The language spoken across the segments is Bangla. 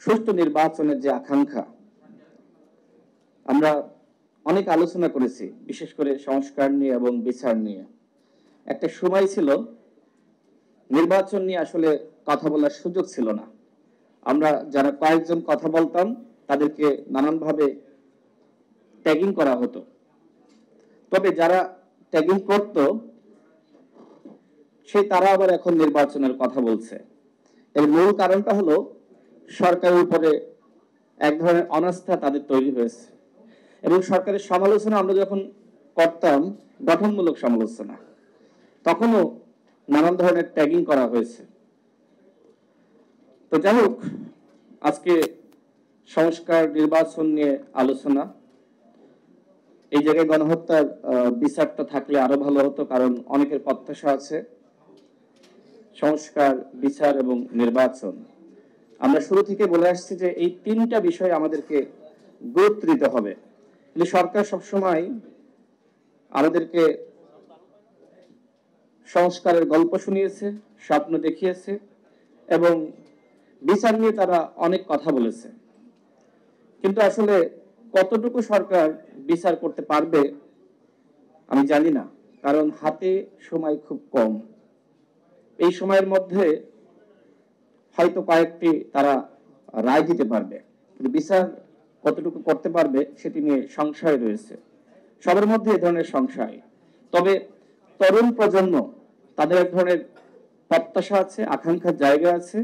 সুষ্ঠু নির্বাচনের যে আকাঙ্ক্ষা, আমরা অনেক আলোচনা করেছি, বিশেষ করে সংস্কার নিয়ে এবং বিচার নিয়ে। একটা সময় ছিল নির্বাচন নিয়ে আসলে কথা বলার সুযোগ ছিল না। আমরা যারা কয়েকজন কথা বলতাম তাদেরকে নানানভাবে ট্যাগিং করা হতো। তবে যারা ট্যাগিং করত তারা আবার এখন নির্বাচনের কথা বলছে। এর মূল কারণটা হলো সরকারের উপরে এক ধরনের অনাস্থা তাদের তৈরি হয়েছে, এবং সরকারের সমালোচনা আমরা যখন করতাম, গঠনমূলক সমালোচনা, তখনও নানান ধরনের ট্যাগিং করা হয়েছে। তো যাই হোক, আজকে সংস্কার নির্বাচন নিয়ে আলোচনা। এই জায়গায় গণহত্যার বিচারটা থাকলে আরো ভালো হতো, কারণ অনেকের প্রত্যাশা আছে সংস্কার, বিচার এবং নির্বাচন। আমরা শুরু থেকে বলে আসছি যে এই তিনটা বিষয় আমাদেরকে গুরুত্ব দিতে হবে। কিন্তু সরকার সবসময় আমাদেরকে সংস্কারের গল্প শুনিয়েছে, স্বপ্ন দেখিয়েছে, এবং বিচার নিয়ে তারা অনেক কথা বলেছে। কিন্তু আসলে কতটুকু সরকার বিচার করতে পারবে আমি জানি না, কারণ হাতে সময় খুব কম। এই সময়ের মধ্যে হয়তো কয়েকটি তারা রায় দিতে পারবে, কিন্তু বিচার কতটুকু করতে পারবে সেটি নিয়ে সংশয় রয়েছে, সবার মধ্যে এই ধরনের সংশয়। তবে তরুণ প্রজন্ম, তাদের এক ধরনের প্রত্যাশা আছে, আকাঙ্ক্ষার জায়গা আছে,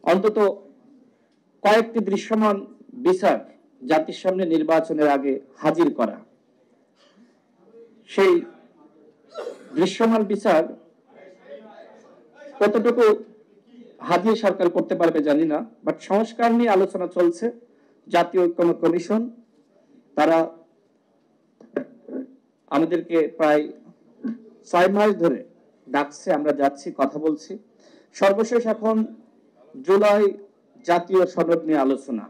অন্তত কয়েকটি দৃশ্যমান বিচার জাতির সামনে নির্বাচনের আগে হাজির করা। সেই দৃশ্যমান বিচার কতটুকু হাজির সরকার করতে পারবে জানি না, বাট সংস্কার নিয়ে আলোচনা চলছে। জাতীয় ঐক্যমত্য কমিশন তারা আমাদেরকে প্রায় 6 মাস ধরে ডাকছে, আমরা যাচ্ছি, কথা বলছি। সর্বশেষ এখন জুলাই জাতীয় সনদ নিয়ে আলোচনা।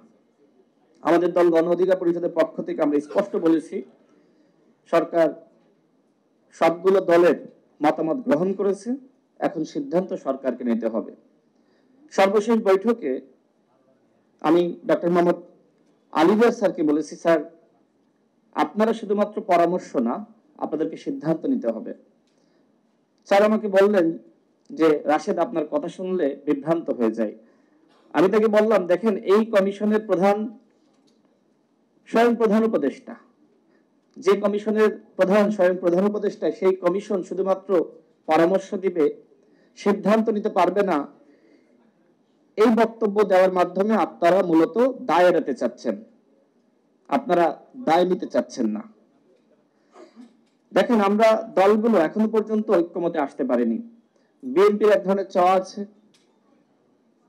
আমাদের দল গণ অধিকার পরিষদের পক্ষ থেকে আমরা স্পষ্ট বলেছি, সরকার সবগুলো দলের মতামত গ্রহণ করেছে, এখন সিদ্ধান্ত সরকারকে নিতে হবে। সর্বশেষ বৈঠকে আমি ডক্টর মোহাম্মদ আলিভার স্যারকে বলেছি, স্যার আপনারা শুধুমাত্র পরামর্শ না, আপনাদেরকে সিদ্ধান্ত নিতে হবে। স্যার আমাকে বললেন যে রাশেদ, আপনার কথা শুনলে বিভ্রান্ত হয়ে যায়। আমি তাকে বললাম, দেখেন, এই কমিশনের প্রধান স্বয়ং প্রধান উপদেষ্টা, যে কমিশনের প্রধান স্বয়ং প্রধান উপদেষ্টা, সেই কমিশন শুধুমাত্র পরামর্শ দিবে, সিদ্ধান্ত নিতে পারবে না। এই বক্তব্য দেওয়ার মাধ্যমে আপনারা মূলত দায় এড়াতে চাচ্ছেন, আপনারা দায় নিতে চাচ্ছেন না। দেখেন, আমরা দলগুলো এখনো পর্যন্ত ঐক্যমতে আসতে পারেনি। বিএনপির এক ধরনের চাওয়া আছে,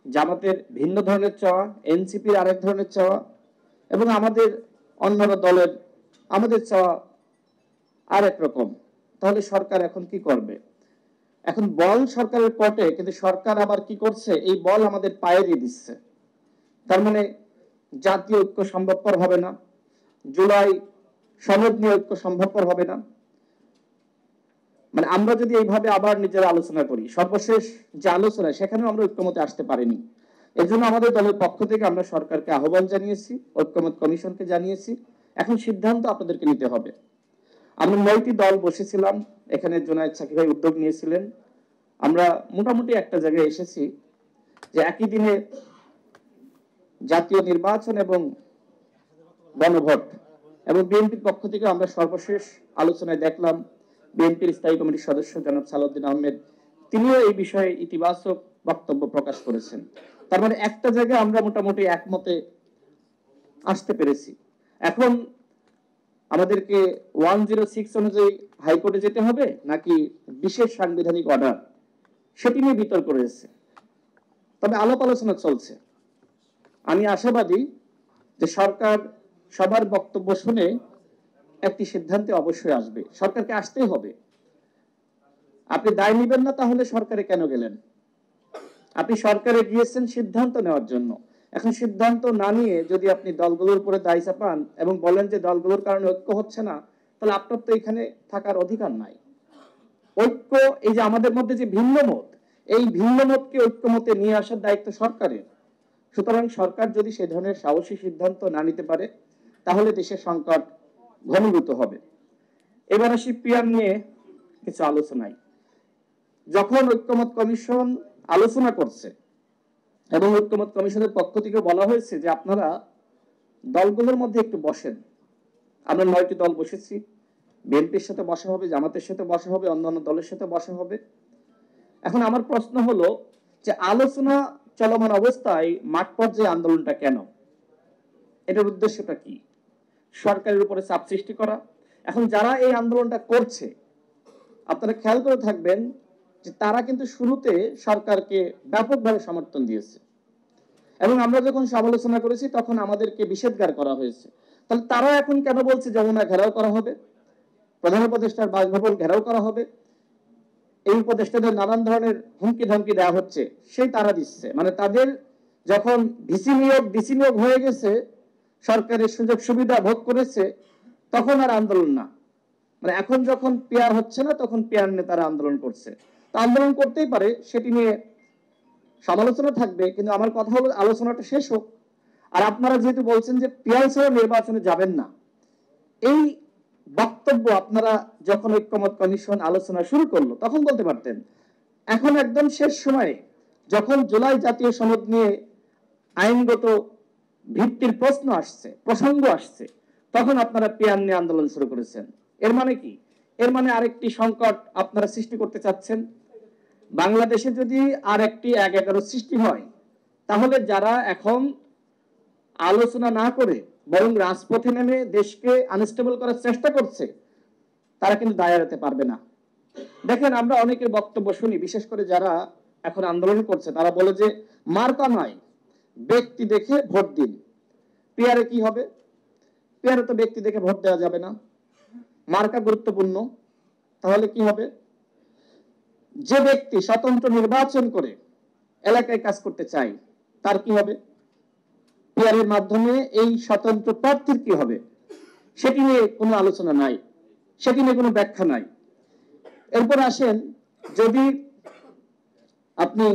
জামাতের ভিন্ন ধরনের চাওয়া, এনসিপির আরেক ধরনের চাওয়া, এবং আমাদের অন্যান্য দলের আমাদের চাওয়া আরেক রকম। তাহলে সরকার এখন কি করবে? এখন বল সরকারের পটে, কিন্তু সরকার আবার কি করছে, এই বল আমাদের পায়ে দিয়ে দিচ্ছে। তার মানে জাতীয় ঐক্য সম্ভবপর হবে না, জুলাই সনদ নিয়ে ঐক্য সম্ভবপর হবে না। মানে আমরা যদি এইভাবে আবার নিজেরা আলোচনা করি, সর্বশেষ যে আলোচনা, সেখানেও আমরা ঐক্যমতে আসতে পারিনি। এর জন্য আমাদের দলের পক্ষ থেকে আমরা সরকারকে আহ্বান জানিয়েছি, ঐক্যমত কমিশনকে জানিয়েছি, এখন সিদ্ধান্ত আপনাদেরকে নিতে হবে। আমরা 9টি দল বসেছিলাম, এখানে জুনায়েদ সাকিব ভাই উদ্যোগ নিয়েছিলেন। আমরা মোটামুটি একটা জায়গায় এসেছি যে একই দিনে জাতীয় নির্বাচন এবং গণভোট, এবং বিএনপির পক্ষ থেকে আমরা সর্বশেষ আলোচনায় দেখলাম বিএনপির স্থায়ী কমিটির সদস্য জনাব সালাউদ্দিন আহমেদ, তিনিও এই বিষয়ে ইতিবাচক বক্তব্য প্রকাশ করেছেন। তার মানে একটা জায়গায় আমরা মোটামুটি একমতে আসতে পেরেছি। এখন আমাদেরকে 106 অনুযায়ী হাইকোর্টে যেতে হবে নাকি বিশেষ সাংবিধানিক অর্ডার, সেটি নিয়ে বিতর্ক রয়েছে। তবে আলাপ আলোচনা চলছে। আমি আশাবাদী যে সরকার সবার বক্তব্য শুনে একটি সিদ্ধান্তে অবশ্যই আসবে। সরকারকে আসতেই হবে। আপনি দায় নেবেন না, তাহলে সরকারে কেন গেলেন? আপনি সরকারে গিয়েছেন সিদ্ধান্ত নেওয়ার জন্য। এখন সিদ্ধান্ত না নিয়ে যদি আপনি দলগুলোর উপরে দায় চাপান এবং বলেন যে দলগুলোর কারণে ঐক্য হচ্ছে না, তাহলে আপনার তো এখানে থাকার অধিকার নাই। ঐক্য, এই যে আমাদের মধ্যে যে ভিন্ন মত, এই ভিন্ন মতকে ঐক্যমতে নিয়ে আসার দায়িত্ব সরকারের। সুতরাং সরকার যদি সে ধরনের সাহসী সিদ্ধান্ত না নিতে পারে তাহলে দেশের সংকট ঘনীভূত হবে। এবার আসি পিয়ার নিয়ে কিছু আলোচনায়। যখন ঐক্যমত কমিশন আলোচনা করছে এবং ঐক্যমত কমিশনের পক্ষ থেকে বলা হয়েছে যে আপনারা দলগুলোর মধ্যে একটু বসেন, আমরা 9টি দল বসেছি, বিএনপির সাথে বসা হবে, জামাতের সাথে বসা হবে, অন্যান্য দলের সাথে বসা হবে। এখন আমার প্রশ্ন হলো যে আলোচনা চলমান অবস্থায় মাঠ পর্যায়ে আন্দোলনটা কেন? এটার উদ্দেশ্যটা কি? সরকারের উপরে চাপ সৃষ্টি করা? এখন যারা এই আন্দোলনটা করছে আপনারা খেয়াল করে থাকবেন যে তারা কিন্তু শুরুতে সরকারকে ব্যাপকভাবে সমর্থন দিয়েছে এবং আমরা যখন সমালোচনা করেছি তখন আমাদেরকে নিষেধাজ্ঞা করা হয়েছে। তাহলে তারা এখন কেন বলছে যমুনা ঘেরাও করা হবে, প্রধান উপদেষ্টার বাসভবন ঘেরাও করা হবে, এই উপদেষ্টাদের নানান ধরনের হুমকি ধমকি দেওয়া হচ্ছে, সেই তারা দিচ্ছে। মানে তাদের যখন ভিসি নিয়োগ ডিসি নিয়োগ হয়ে গেছে, সরকারের সুযোগ সুবিধা ভোগ করেছে, তখন আর আন্দোলন না। মানে এখন যখন পিয়ার হচ্ছে না তখন পিয়ার নিয়ে তারা আন্দোলন করছে। তো আন্দোলন করতেই পারে, সেটি নিয়ে সমালোচনা থাকবে, কিন্তু আমার কথা হলো আলোচনাটা শেষ হোক। আর আপনারা যেহেতু বলছেন যে পিয়ার ছাড়া নির্বাচনে যাবেন না, এই বক্তব্য আপনারা যখন ঐক্যমত কমিশন আলোচনা শুরু করলো তখন বলতে পারতেন। এখন একদম শেষ সময়ে যখন জুলাই জাতীয় সনদ নিয়ে আইনগত ভিত্তির প্রশ্ন আসছে, প্রসঙ্গ আসছে, তখন আপনারা পিয়ার নিয়ে আন্দোলন শুরু করেছেন। এর মানে কি? এর মানে আরেকটি সংকট আপনারা সৃষ্টি করতে চাচ্ছেন। বাংলাদেশে যদি আরেকটি ১-১১ সৃষ্টি হয় তাহলে যারা এখন আলোচনা না করে বরং রাজপথে নেমে দেশকে আনস্টেবল করার চেষ্টা করছে তারা কিন্তু দায় এড়াতে পারবে না। দেখেন, আমরা অনেকের বক্তব্য শুনি, বিশেষ করে যারা এখন আন্দোলন করছে তারা বলে যে মার্কা নয়, ব্যক্তি দেখে ভোট দিন। পিয়ারে কি হবে? পিয়ারে তো ব্যক্তি দেখে ভোট দেওয়া যাবে না, মার্কা গুরুত্বপূর্ণ। তাহলে কি হবে? যে ব্যক্তি স্বতন্ত্র নির্বাচন করে এলাকায় কাজ করতে চায় তার কি হবে? পিয়ারের মাধ্যমে এই স্বতন্ত্র প্রার্থীর কি হবে? সেটি নিয়ে কোনো আলোচনা নাই, সেটি নিয়ে কোনো ব্যাখ্যা নাই। এরপর আসেন, যদি আপনি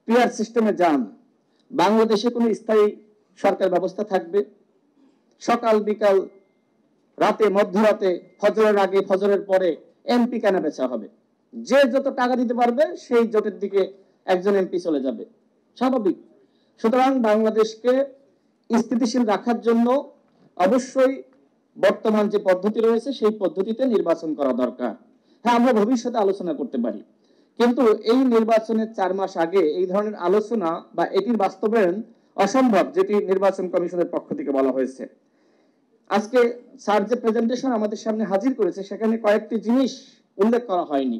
পিয়ার সিস্টেমে যান, বাংলাদেশে কোনো স্থায়ী সরকার ব্যবস্থা থাকবে? সকাল বিকাল, রাতে, মধ্যরাতে, ফজরের আগে ফজরের পরে এমপি কেনা বেচা হবে। যে যত টাকা দিতে পারবে সেই জোটের দিকে একজন এমপি চলে যাবে, স্বাভাবিক। সুতরাং বাংলাদেশকে স্থিতিশীল রাখার জন্য অবশ্যই বর্তমান যে পদ্ধতি রয়েছে সেই পদ্ধতিতে নির্বাচন করা দরকার। হ্যাঁ, আমরা ভবিষ্যতে আলোচনা করতে পারি, কিন্তু এই নির্বাচনের 4 মাস আগে এই ধরনের আলোচনা বা এটির বাস্তবায়ন অসম্ভব, যেটি নির্বাচন কমিশনের পক্ষ থেকে বলা হয়েছে। আজকে স্যার যে প্রেজেন্টেশন আমাদের সামনে হাজির করেছে সেখানে কয়েকটি জিনিস উল্লেখ করা হয়নি।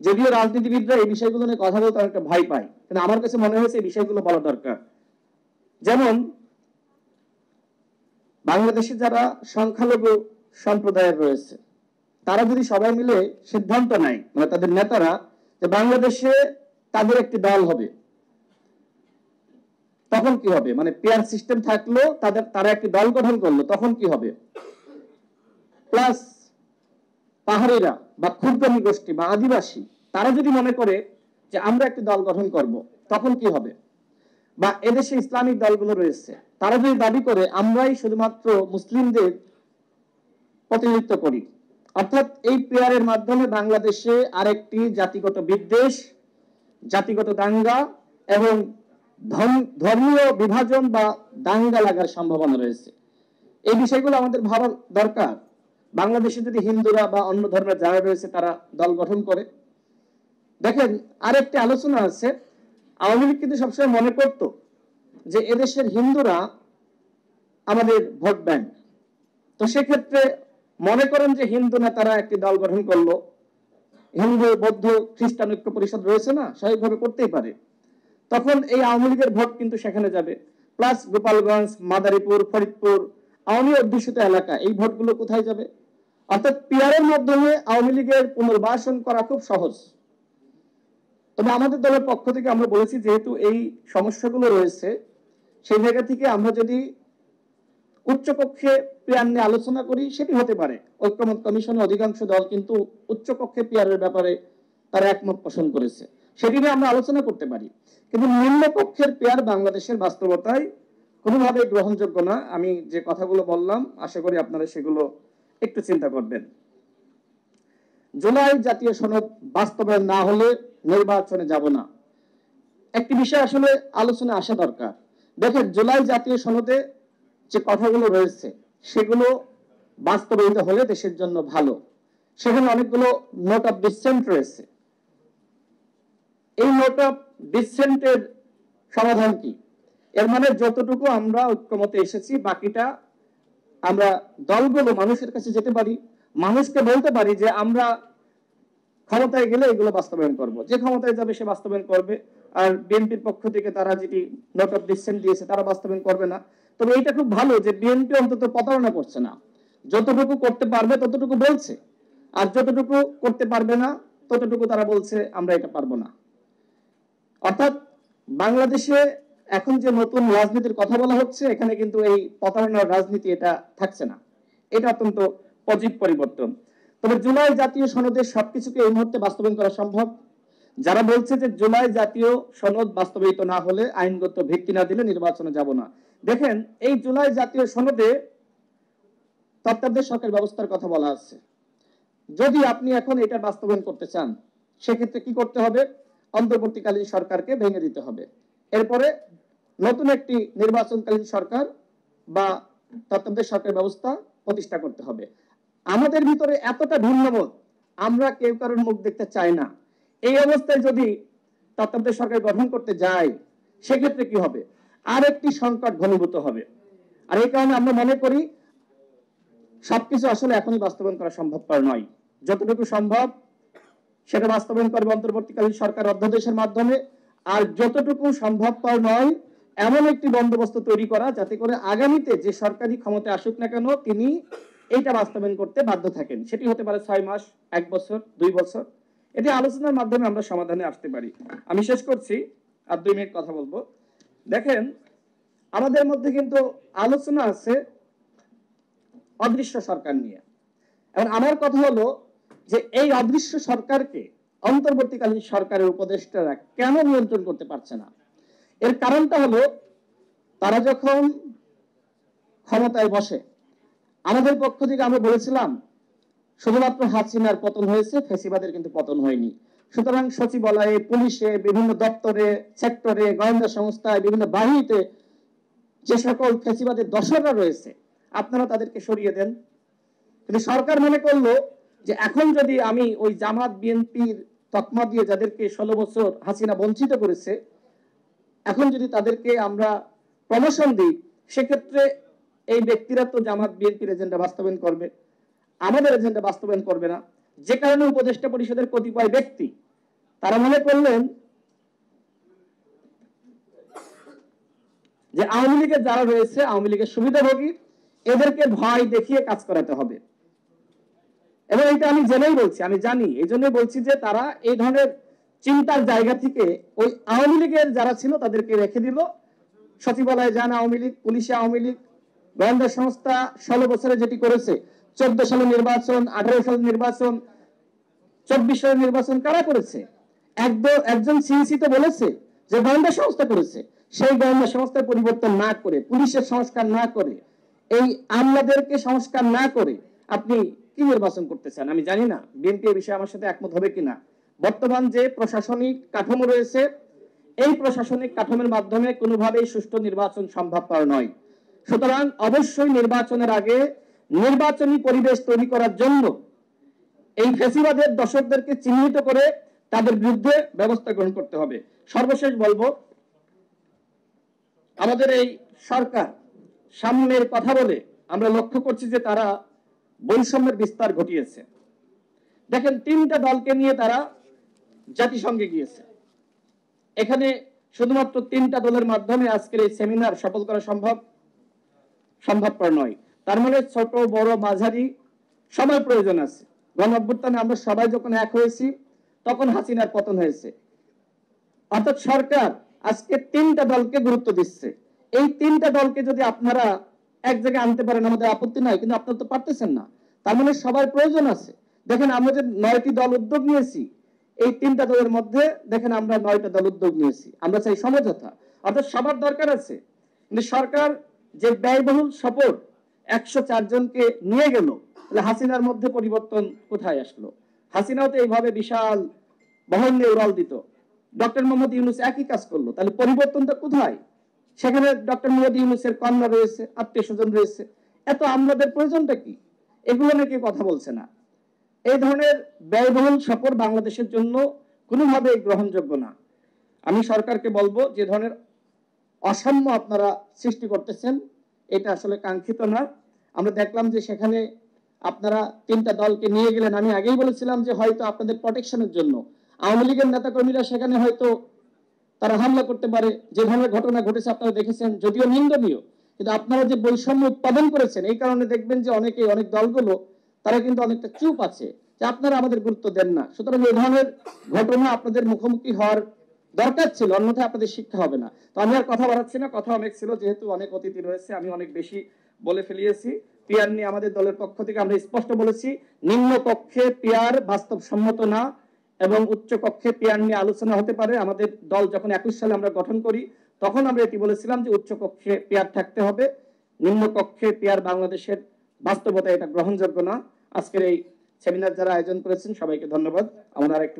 যদিও রাজনীতিবিদরা এই বিষয়গুলো নিয়ে কথা বলতে অনেকটা ভয় পায়, কিন্তু আমার কাছে মনে হয়েছে এই বিষয়গুলো বলা দরকার। যেমন, বাংলাদেশে যারা সংখ্যালঘু সম্প্রদায়ের রয়েছে তারা যদি সবাই মিলে সিদ্ধান্ত নেয়, মানে তাদের নেতারা, যে বাংলাদেশে তাদের একটি দল হবে, তখন কি হবে? মানে পিয়ার সিস্টেম থাকলো, তারা একটি দল গঠন করলো, তখন কি হবে? প্লাস পাহাড়িরা বা ক্ষুদ্র গোষ্ঠী বা আদিবাসী তারা যদি মনে করে যে আমরা একটি দল গঠন করব, তখন কি হবে? বা এদেশে ইসলামিক দলগুলো রয়েছে তারা যদি দাবি করে আমরাই শুধুমাত্র মুসলিমদের প্রতিনিধিত্ব করি, অর্থাৎ এই পিয়ারের মাধ্যমে বাংলাদেশে আরেকটি জাতিগত বিদ্বেষ, জাতিগত দাঙ্গা এবং ধর্মীয় বিভাজন বা দাঙ্গা লাগার সম্ভাবনা রয়েছে। এই বিষয়গুলো আমাদের ভাবা দরকার। বাংলাদেশে যদি হিন্দুরা বা অন্য ধর্মের যারা রয়েছে তারা দল গঠন করে, দেখেন আরেকটি আলোচনা আছে, আওয়ামী লীগ কিন্তু সবসময় মনে করত যে এদেশের হিন্দুরা আমাদের ভোট ব্যাংক। তো সেক্ষেত্রে মনে করেন যে হিন্দু নেতারা একটি দল গঠন করলো, হিন্দু বৌদ্ধ খ্রিস্টান ঐক্য পরিষদ রয়েছে না, স্বাভাবিকভাবে করতেই পারে, তখন এই আওয়ামী লীগের ভোট কিন্তু সেখানে যাবে। প্লাস গোপালগঞ্জ, মাদারীপুর, ফরিদপুর আওয়ামী অধ্যুষিত এলাকা, এই ভোটগুলো কোথায় যাবে? অর্থাৎ পিয়ারের মাধ্যমে আওয়ামী লীগের পুনর্বাসন করা খুব সহজ। তবে আমাদের দলের পক্ষ থেকে আমরা বলেছি, যেহেতু এই সমস্যাগুলো রয়েছে, সেই জায়গা থেকে আমরা যদি উচ্চকক্ষে পিয়ার নিয়ে আলোচনা করি সেটি হতে পারে। ঐক্যমত কমিশনের অধিকাংশ দল কিন্তু উচ্চকক্ষে পিয়ারের ব্যাপারে তারা একমত পোষণ করেছে, সেটি নিয়ে আমরা আলোচনা করতে পারি। কিন্তু নিম্নপক্ষের পেয়ার বাংলাদেশের বাস্তবতায় কোনোভাবে গ্রহণযোগ্য না। আমি যে কথাগুলো বললাম আশা করি আপনারা সেগুলো একটু চিন্তা করবেন। জুলাই জাতীয় সনদ বাস্তবায়ন না হলে নির্বাচনে যাব না, একটি বিষয় আসলে আলোচনা আসা দরকার। দেখেন, জুলাই জাতীয় সনদে যে কথাগুলো রয়েছে সেগুলো বাস্তবায়িত হলে দেশের জন্য ভালো। সেখানে অনেকগুলো নোট অফ ডিসেন্ট রয়েছে। এই নোট অফ ডিসেন্টের সমাধান কি? এর মানে যতটুকু আমরা ঐক্যমতে এসেছি বাকিটা আমরা দলগুলো মানুষের কাছে যেতে পারি, মানুষকে বলতে পারি যে আমরা ক্ষমতায় গেলে এগুলো বাস্তবায়ন করব। যে ক্ষমতায় যাবে সে বাস্তবায়ন করবে। আর বিএনপির পক্ষ থেকে তারা যেটি নোট অফ ডিসেন্ট দিয়েছে তারা বাস্তবায়ন করবে না। তবে এইটা খুব ভালো যে বিএনপি অন্তত প্রতারণা করছে না, যতটুকু করতে পারবে ততটুকু বলছে, আর যতটুকু করতে পারবে না ততটুকু তারা বলছে আমরা এটা পারবো না। অর্থাৎ বাংলাদেশে এখন যে নতুন রাজনীতির কথা বলা হচ্ছে এখানে কিন্তু এই প্রতারণার রাজনীতি এটা থাকছে না। এটা অত্যন্ত পজিটিভ পরিবর্তন। তবে জুলাই জাতীয় সনদের সবকিছুকে এই মুহূর্তে বাস্তবায়ন করা সম্ভব। যারা বলছে যে জুলাই জাতীয় সনদ বাস্তবায়িত না হলে আইনগত ভিত্তি না দিলে নির্বাচনে যাব না, দেখেন এই জুলাই জাতীয় সনদে তত্ত্বাবধায়ক সরকার ব্যবস্থার কথা বলা আছে। যদি আপনি এখন এটা বাস্তবায়ন করতে চান সেক্ষেত্রে কি করতে হবে? অন্তর্বর্তীকালীন সরকারকে ভেঙে দিতে হবে, এরপরে নতুন একটি নির্বাচনকালীন সরকার বা তত্ত্বাবধায়ক সরকার ব্যবস্থা প্রতিষ্ঠা করতে হবে। আমাদের ভিতরে এতটা ভিন্নমত, আমরা কেউ কারোর মুখ দেখতে চাই না। এই অবস্থায় যদি তত্ত্বাবধায়ক সরকার গঠন করতে যাই সেক্ষেত্রে কি হবে? আরেকটি সংকট ঘনীভূত হবে। আর এই কারণে আমরা মনে করি সবকিছু আসলে এখনই বাস্তবায়ন করা সম্ভবপর নয়। যতটুকু সম্ভব সেটা বাস্তবায়ন করবে অন্তর্বর্তীকালীন সরকার অধ্যাদেশের মাধ্যমে। আর যতটুকু সম্ভবপর নয় এমন একটি বন্দোবস্ত তৈরি করা যাতে করে আগামীতে যে সরকারি ক্ষমতায় আসুক না কেন তিনি এইটা বাস্তবায়ন করতে বাধ্য থাকেন। সেটি হতে পারে 6 মাস, 1 বছর, 2 বছর। এটি আলোচনার মাধ্যমে আমরা সমাধানে আসতে পারি। আমি শেষ করছি, আর 2 মিনিট কথা বলবো। দেখেন, আমাদের মধ্যে কিন্তু আলোচনা আছে অদৃশ্য সরকার নিয়ে। এবং আমার কথা হলো যে এই অদৃশ্য সরকারকে অন্তর্বর্তীকালীন সরকারের উপদেষ্টারা কেন নিয়ন্ত্রণ করতে পারছে না? এর কারণটা হলো তারা যখন ক্ষমতায় বসে আমাদের পক্ষ থেকে আমরা বলেছিলাম শুধুমাত্র হাসিনার পতন হয়েছে, ফ্যাসিবাদের কিন্তু পতন হয়নি। সুতরাং সচিবালয়ে, পুলিশে, বিভিন্ন দপ্তরে, সেক্টরে, গোয়েন্দা সংস্থায়, বিভিন্ন বাহিনীতে যে সকল ফ্যাসিবাদের দোসররা রয়েছে আপনারা তাদেরকে সরিয়ে দেন। কিন্তু সরকার মনে করলো যে এখন যদি আমি ওই জামাত বিএনপির তকমা দিয়ে যাদেরকে 16 বছর হাসিনা বঞ্চিত করেছে এখন যদি তাদেরকে আমরা প্রমোশন দিই সেক্ষেত্রে এই ব্যক্তিরা তো জামাত বিএনপির এজেন্ডা বাস্তবায়ন করবে, আমাদের এজেন্ডা বাস্তবায়ন করবে না। যে কারণে উপদেষ্টা পরিষদের কতিপয় ব্যক্তি তারা মনে করলেন যে আওয়ামী লীগের যারা রয়েছে, আওয়ামী লীগের সুবিধাভোগী, এদেরকে ভয় দেখিয়ে কাজ করাতে হবে। এবং এটা আমি জেনেই বলছি, আমি জানি, এই জন্যই বলছি যে তারা এই ধরনের চিন্তার জায়গা থেকে ওই আওয়ামী লীগের যারা ছিল তাদেরকে রেখে দিল। সচিবালয়ে যান আওয়ামী লীগ, পুলিশে আওয়ামী লীগ, গোয়েন্দা সংস্থা 16 বছরে যেটি করেছে, 14 সালে নির্বাচন, 18 সালে নির্বাচন, 24 সালে নির্বাচন কারা করেছে? একজন সিইসি তো বলেছে যে গোয়েন্দা সংস্থা করেছে। সেই গোয়েন্দা সংস্থার পরিবর্তন না করে, পুলিশের সংস্কার না করে, এই আমলাদেরকে সংস্কার না করে আপনি কি নির্বাচন করতে চান? আমি জানি না বিএনপি এই বিষয়ে আমার সাথে একমত হবে কিনা। বর্তমান যে প্রশাসনিক কাঠামো রয়েছে এই প্রশাসনিক কাঠামোর মাধ্যমে কোনোভাবেই সুষ্ঠু নির্বাচন সম্ভবপর নয়। সুতরাং অবশ্যই নির্বাচনের আগে নির্বাচনী পরিবেশ তৈরি করার জন্য এই ফ্যাসিবাদের দর্শকদেরকে চিহ্নিত করে তাদের বিরুদ্ধে ব্যবস্থা গ্রহণ করতে হবে। সর্বশেষ বলবো, আমাদের এই সরকার সামনের কথা বলে আমরা লক্ষ্য করছি যে তারা বৈষম্যের বিস্তার ঘটিয়েছে। দেখেন, 3টা দলকে নিয়ে তারা জাতিসংঘে গিয়েছে। এখানে শুধুমাত্র 3টা দলের মাধ্যমে আজকের এই সেমিনার সফল করা সম্ভবপর নয়। তার মানে ছোট বড় মাঝারি সবার প্রয়োজন আছে। গণঅভ্যুত্থানে আমরা সবাই যখন এক হয়েছি তখন হাসিনার পতন হয়েছে। অর্থাৎ সরকার আজকে 3টা দলকে গুরুত্ব দিচ্ছে। এই 3টা দলকে যদি আপনারা এক জায়গায় আনতে পারেন আমাদের আপত্তি নাই, কিন্তু আপনারা তো পারতেছেন না। তার মানে সবার প্রয়োজন আছে। দেখেন, আমরা যে 9টি দল উদ্যোগ নিয়েছি এই তিনটা দলের মধ্যে দেখেন আমরা 9টা দল উদ্যোগ নিয়েছি। আমরা চাই সমঝোতা, অর্থাৎ সবার দরকার আছে, কিন্তু সরকার যে ব্যয়বহুল সফর 104 জনকে নিয়ে গেল, তাহলে হাসিনার মধ্যে পরিবর্তন কোথায় আসলো? হাসিনাও তো এইভাবে বিশাল বহন নিয়ে উড়াল দিত, ডক্টর মোহাম্মদ ইউনূস একই কাজ করলো, তাহলে পরিবর্তনটা কোথায়? সেখানে ডক্টর মোহাম্মদ ইউনূসের কন্যা রয়েছে, আত্মীয় স্বজন রয়েছে, এত আমলাদের প্রয়োজনটা কি? এগুলো নিয়ে কেউ কথা বলছে না। এই ধরনের ব্যয়বহুল সফর বাংলাদেশের জন্য কোনোভাবেই গ্রহণযোগ্য না। আমি সরকারকে বলবো, যে ধরনের অসাম্য আপনারা সৃষ্টি করতেছেন এটা আসলে কাঙ্ক্ষিত না। আমরা দেখলাম যে সেখানে আপনারা তিনটা দলকে নিয়ে গেলেন। আমি আগেই বলেছিলাম যে হয়তো আপনাদের প্রোটেকশনের জন্য আওয়ামী লীগের নেতাকর্মীরা সেখানে হয়তো তারা হামলা করতে পারে, যে ধরনের ঘটনা ঘটেছে আপনারা দেখেছেন, যদিও নিন্দনীয়, কিন্তু আপনারা যে বৈষম্য উৎপাদন করেছেন এই কারণে দেখবেন যে অনেক দলগুলো তারা কিন্তু অনেকটা চুপ আছে, যে আপনারা আমাদের গুরুত্ব দেন না। সুতরাং এই ধরনের ঘটনা আপনাদের মুখোমুখি হওয়ার দরকার ছিল, অন্যথায় আপনাদের শিক্ষা হবে না। তো আমি আর কথা বাড়াচ্ছি না, কথা অনেক ছিল, যেহেতু অনেক অতিথি রয়েছে আমি অনেক বেশি বলে ফেলিয়েছি। পিয়ার নিয়ে আমাদের দলের পক্ষ থেকে আমরা স্পষ্ট বলেছি, নিম্ন কক্ষে পিয়ার বাস্তবসম্মত না এবং উচ্চ কক্ষে পিয়ার নিয়ে আলোচনা হতে পারে। আমাদের দল যখন 21 সালে আমরা গঠন করি তখন আমরা এটি বলেছিলাম যে উচ্চ কক্ষে পিয়ার থাকতে হবে, নিম্ন কক্ষে পিয়ার বাংলাদেশের বাস্তবতা এটা গ্রহণযোগ্য না। আজকের এই সেমিনার যারা আয়োজন করেছেন সবাইকে ধন্যবাদ। আমরা একটু